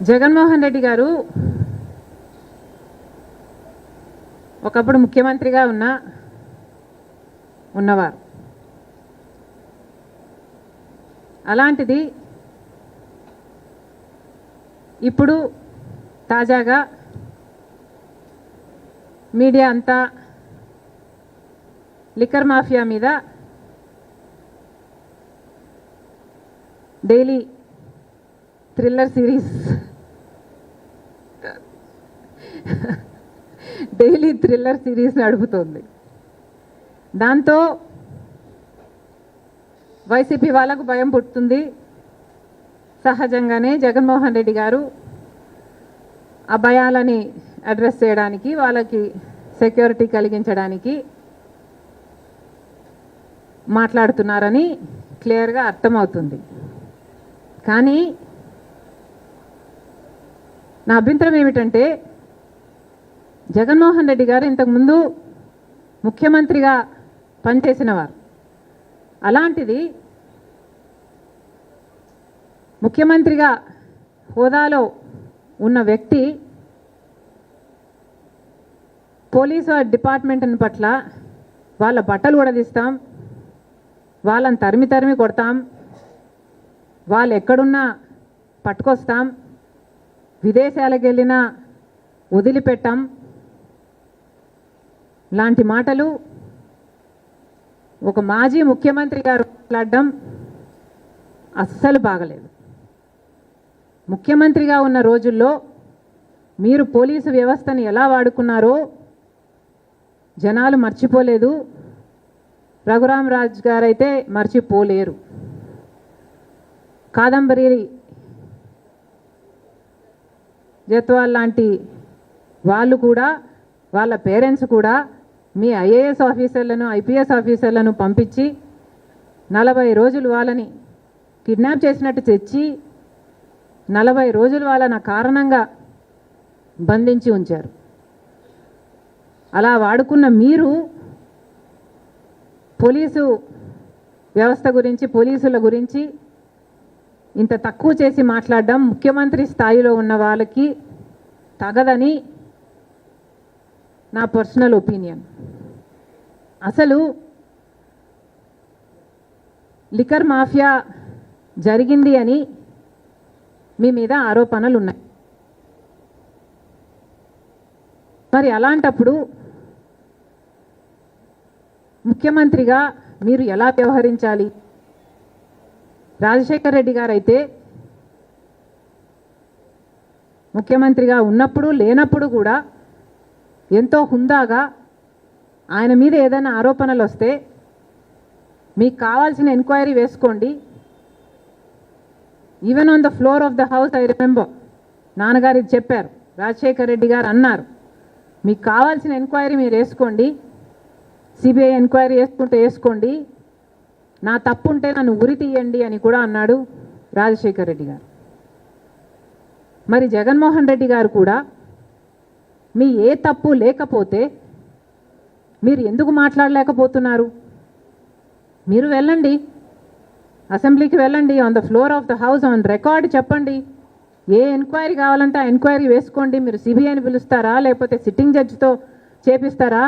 జగన్మోహన్ రెడ్డి గారు ఒకప్పుడు ముఖ్యమంత్రిగా ఉన్నవారు. అలాంటిది ఇప్పుడు తాజాగా మీడియా అంతా లిక్కర్ మాఫియా మీద డైలీ థ్రిల్లర్ సిరీస్ నడుపుతోంది. దాంతో వైసీపీ వాళ్ళకు భయం పుట్టుతుంది. సహజంగానే జగన్మోహన్ రెడ్డి గారు ఆ భయాలని అడ్రస్ చేయడానికి, వాళ్ళకి సెక్యూరిటీ కలిగించడానికి మాట్లాడుతున్నారని క్లియర్గా అర్థమవుతుంది. కానీ నా అభ్యంతరం ఏమిటంటే, జగన్మోహన్ రెడ్డి గారు ఇంతకుముందు ముఖ్యమంత్రిగా పనిచేసిన వారు. అలాంటిది ముఖ్యమంత్రిగా హోదాలో ఉన్న వ్యక్తి పోలీసు డిపార్ట్మెంట్ పట్ల వాళ్ళ బట్టలు ఉడదీస్తాం, వాళ్ళని తరిమి కొడతాం, వాళ్ళు ఎక్కడున్నా పట్టుకొస్తాం, విదేశాలకు వెళ్ళినా వదిలిపెట్టాం లాంటి మాటలు ఒక మాజీ ముఖ్యమంత్రి గారు మాట్లాడడం అస్సలు బాగలేదు. ముఖ్యమంత్రిగా ఉన్న రోజుల్లో మీరు పోలీసు వ్యవస్థను ఎలా వాడుకున్నారో జనాలు మర్చిపోలేదు. రఘురామరాజు గారైతే మర్చిపోలేరు. కాదంబరి జత్వాల్ లాంటి వాళ్ళు కూడా, వాళ్ళ పేరెంట్స్ కూడా మీ ఐఏఎస్ ఆఫీసర్లను, ఐపీఎస్ ఆఫీసర్లను పంపించి 40 రోజులు వాళ్ళని కిడ్నాప్ చేసినట్టు తెచ్చి 40 రోజులు వాళ్ళని కారణంగా బంధించి ఉంచారు. అలా వాడుకున్న మీరు పోలీసు వ్యవస్థ గురించి, పోలీసుల గురించి ఇంత తక్కువ చేసి మాట్లాడడం ముఖ్యమంత్రి స్థాయిలో ఉన్న వాళ్ళకి తగదని నా పర్సనల్ ఒపీనియన్. అసలు లిక్కర్ మాఫియా జరిగింది అని మీ మీద ఆరోపణలు ఉన్నాయి. మరి అలాంటప్పుడు ముఖ్యమంత్రిగా మీరు ఎలా వ్యవహరించాలి? రాజశేఖర్ రెడ్డి గారు అయితే ముఖ్యమంత్రిగా ఉన్నప్పుడు లేనప్పుడు కూడా ఎంతో హుందాగా ఆయన మీద ఏదైనా ఆరోపణలు వస్తే మీకు కావాల్సిన ఎంక్వైరీ వేసుకోండి. Even on the floor of the house I remember నాన్నగారు ఇది చెప్పారు, రాజశేఖర్ రెడ్డి గారు అన్నారు, మీకు కావాల్సిన ఎంక్వైరీ మీరు వేసుకోండి, సిబిఐ ఎంక్వైరీ వేసుకోండి, నా తప్పు ఉంటే నన్ను ఉరి తీయండి అని కూడా అన్నాడు రాజశేఖర్ రెడ్డి గారు. మరి జగన్మోహన్ రెడ్డి గారు కూడా మీ ఏ తప్పు లేకపోతే మీరు ఎందుకు మాట్లాడలేకపోతున్నారు? మీరు వెళ్ళండి, అసెంబ్లీకి వెళ్ళండి, on the floor of the house on record చెప్పండి, ఏ ఎంక్వైరీ కావాలంటే ఆ ఎంక్వైరీ వేసుకోండి. మీరు సిబిఐని పిలుస్తారా, లేకపోతే సిట్టింగ్ జడ్జితో చేపిస్తారా?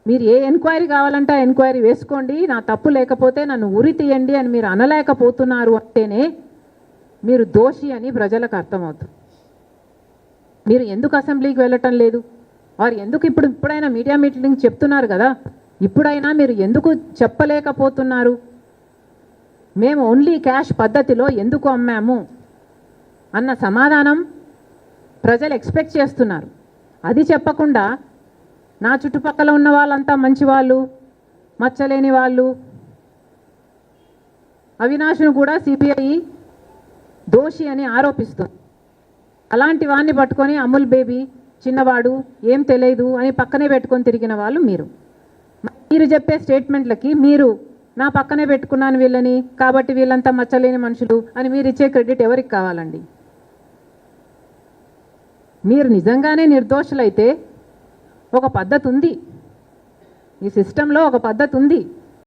మీరు ఏ ఎంక్వైరీ కావాలంటే ఆ ఎంక్వైరీ వేసుకోండి, నా తప్పు లేకపోతే నన్ను ఉరి తీయండి అని మీరు అనలేకపోతున్నారు అంటేనే మీరు దోషి అని ప్రజలకు అర్థమవుతుంది. మీరు ఎందుకు అసెంబ్లీకి వెళ్ళటం లేదు? వారు ఎందుకు ఇప్పుడైనా మీడియా మీటింగ్ చెప్తున్నారు కదా, ఇప్పుడైనా మీరు ఎందుకు చెప్పలేకపోతున్నారు? మేము ఓన్లీ క్యాష్ పద్ధతిలో ఎందుకు అమ్మాము అన్న సమాధానం ప్రజలు ఎక్స్పెక్ట్ చేస్తున్నారు. అది చెప్పకుండా నా చుట్టుపక్కల ఉన్న వాళ్ళంతా మంచివాళ్ళు, మచ్చలేని వాళ్ళు, అవినాష్ను కూడా సిబిఐ దోషి అని ఆరోపిస్తుంది. అలాంటి వాడిని పట్టుకొని అమూల్ బేబీ చిన్నవాడు ఏం తెలియదు అని పక్కనే పెట్టుకొని తిరిగిన వాళ్ళు మీరు. మీరు చెప్పే స్టేట్మెంట్లకి మీరు నా పక్కనే పెట్టుకున్నాను వీళ్ళని కాబట్టి వీళ్ళంతా మచ్చలేని మనుషులు అని మీరు ఇచ్చే క్రెడిట్ ఎవరికి కావాలండి? మీరు నిజంగానే నిర్దోషులైతే ఒక పద్ధతి ఉంది, ఈ సిస్టంలో ఒక పద్ధతి ఉంది.